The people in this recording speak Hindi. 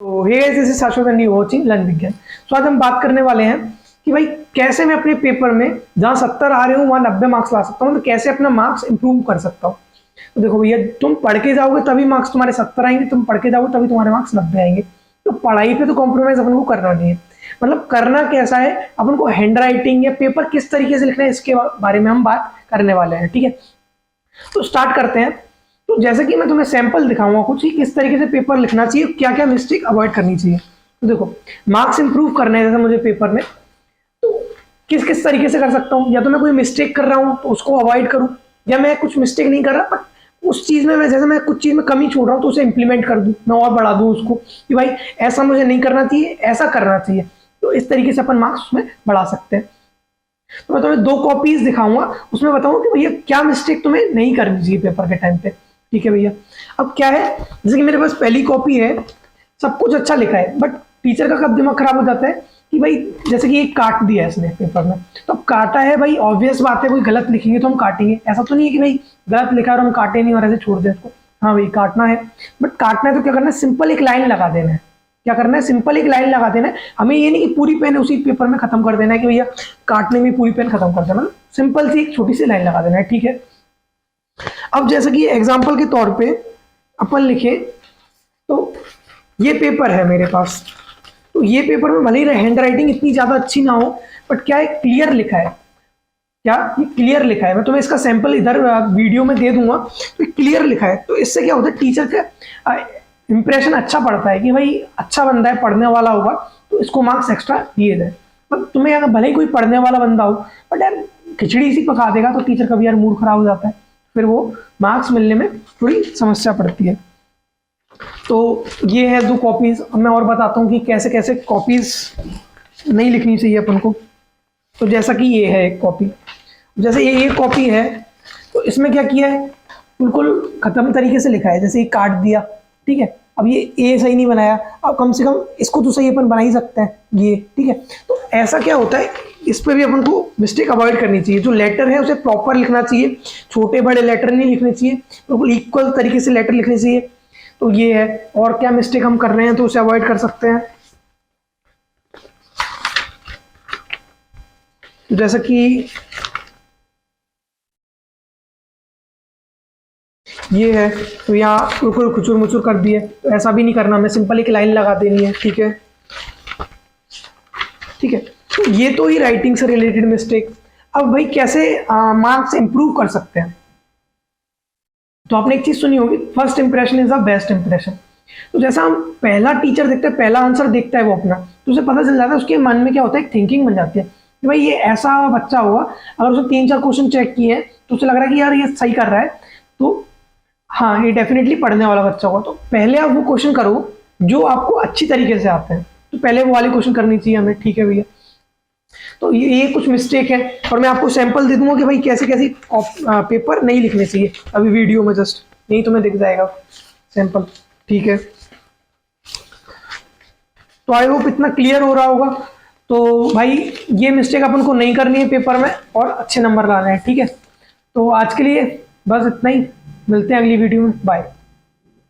तो हे गाइस, दिस इज शाश्वत एंड यू वाचिंग लर्न विज्ञान। तो आज हम बात करने वाले हैं कि भाई कैसे मैं अपने पेपर में जहाँ 70 आ रहे हूँ वहाँ 90 मार्क्स ला सकता हूँ, तो कैसे अपना मार्क्स इंप्रूव कर सकता हूँ। तो देखो भैया, तुम पढ़ के जाओगे तभी मार्क्स तुम्हारे 70 आएंगे, तुम पढ़ के जाओगे तभी तुम्हारे मार्क्स 90 आएंगे। तो पढ़ाई पे तो कॉम्प्रोमाइज अपन को करना नहीं है। मतलब करना कैसा है, अपन को हैंड राइटिंग या पेपर किस तरीके से लिखना है इसके बारे में हम बात करने वाले हैं। ठीक है, तो स्टार्ट करते हैं। तो जैसे कि मैं तुम्हें सैंपल दिखाऊंगा कुछ ही किस तरीके से पेपर लिखना चाहिए, क्या क्या मिस्टेक अवॉइड करनी चाहिए। तो देखो, मार्क्स इंप्रूव करने है जैसे मुझे पेपर में, तो किस किस तरीके से कर सकता हूँ। या तो मैं कोई मिस्टेक कर रहा हूँ तो उसको अवॉइड करूँ, या मैं कुछ मिस्टेक नहीं कर रहा बट उस चीज में मैं जैसे मैं कुछ चीज में कमी छोड़ रहा हूँ तो उसे इंप्लीमेंट कर दूँ, मैं और बढ़ा दूँ उसको कि भाई ऐसा मुझे नहीं करना चाहिए, ऐसा करना चाहिए। तो इस तरीके से अपन मार्क्स में बढ़ा सकते हैं। तो मैं तुम्हें 2 कॉपीज दिखाऊंगा, उसमें बताऊंगा कि भैया क्या मिस्टेक तुम्हें नहीं करनी चाहिए पेपर के टाइम पे। ठीक है भैया, अब क्या है, जैसे कि मेरे पास पहली कॉपी है, सब कुछ अच्छा लिखा है, बट टीचर का कब दिमाग खराब हो जाता है कि भाई जैसे कि एक काट दिया है इसने पेपर में, तो अब काटा है भाई, ऑब्वियस बात है कोई गलत लिखेंगे तो हम काटेंगे। ऐसा तो नहीं है कि भाई गलत लिखा है और हम काटे नहीं और ऐसे छोड़ दें इसको। हाँ भाई काटना है, बट काटना है तो क्या करना है, सिंपल एक लाइन लगा देना है। क्या करना है, सिंपल एक लाइन लगा देना है। हमें ये नहीं कि पूरी पेन उसी पेपर में खत्म कर देना है कि भैया काटने में पूरी पेन खत्म कर देना, सिंपल सी एक छोटी सी लाइन लगा देना है। ठीक है, अब जैसे कि एग्जाम्पल के तौर पे अपन लिखे, तो ये पेपर है मेरे पास, तो ये पेपर में भले ही हैंड राइटिंग इतनी ज्यादा अच्छी ना हो, बट क्या है, क्लियर लिखा है। क्या ये क्लियर लिखा है, मैं तुम्हें इसका सैंपल इधर वीडियो में दे दूंगा। तो क्लियर लिखा है, तो इससे क्या होता है, टीचर का इंप्रेशन अच्छा पड़ता है कि भाई अच्छा बंदा है, पढ़ने वाला होगा, तो इसको मार्क्स एक्स्ट्रा दिए जाए। पर तुम्हें अगर भले ही कोई पढ़ने वाला बंदा हो, बट यार खिचड़ी सी पका देगा तो टीचर का भी यार मूड खराब हो जाता है, फिर वो मार्क्स मिलने में थोड़ी समस्या पड़ती है। तो ये है 2 कॉपीज। अब मैं और बताता हूँ कि कैसे कैसे कॉपीज नहीं लिखनी चाहिए अपन को। तो जैसा कि ये है एक कॉपी, जैसे ये कॉपी है, तो इसमें क्या किया है, बिल्कुल खत्म तरीके से लिखा है, जैसे ये काट दिया। ठीक है, अब ये ए सही नहीं बनाया, अब कम से कम इसको तो सही अपन बना ही सकते हैं ये। ठीक है, तो ऐसा क्या होता है, इस पर भी अपन को मिस्टेक अवॉइड करनी चाहिए। जो लेटर है उसे प्रॉपर लिखना चाहिए, छोटे बड़े लेटर नहीं लिखने चाहिए, बिल्कुल इक्वल तरीके से लेटर लिखने चाहिए। तो ये है, और क्या मिस्टेक हम कर रहे हैं तो उसे अवॉइड कर सकते हैं। जैसा कि ये है, तो यहाँ बिल्कुल खुचुर मुचुर कर दिए, तो ऐसा भी नहीं करना, हमें सिंपल एक लाइन लगा देनी है। ठीक है, ठीक है, तो ये तो ही राइटिंग से रिलेटेड मिस्टेक। अब भाई कैसे मार्क्स इंप्रूव कर सकते हैं, तो आपने एक चीज सुनी होगी, first impression is the best impression. तो जैसा हम पहला टीचर देखते हैं, पहला आंसर देखता है वो अपना, तो उसे पता चल जाता है, उसके मन में क्या होता है, एक थिंकिंग बन जाती है कि भाई ये ऐसा बच्चा होगा। अगर उसने 3-4 क्वेश्चन चेक किए हैं तो उसे लग रहा है कि यार ये सही कर रहा है, तो हाँ ये डेफिनेटली पढ़ने वाला बच्चा होगा। तो पहले आप वो क्वेश्चन करो जो आपको अच्छी तरीके से आते हैं, तो पहले वो वाले क्वेश्चन करनी चाहिए हमें। ठीक है भैया, तो ये कुछ मिस्टेक है, और मैं आपको सैंपल दे दूंगा कि भाई कैसे कैसे पेपर नहीं लिखने चाहिए अभी वीडियो में, जस्ट यही तुम्हें दिख जाएगा सैंपल। ठीक है, तो आई होप इतना क्लियर हो रहा होगा। तो भाई ये मिस्टेक अपन को नहीं करनी है पेपर में, और अच्छे नंबर लाने हैं। ठीक है, तो आज के लिए बस इतना ही, मिलते हैं अगली वीडियो में, बाय।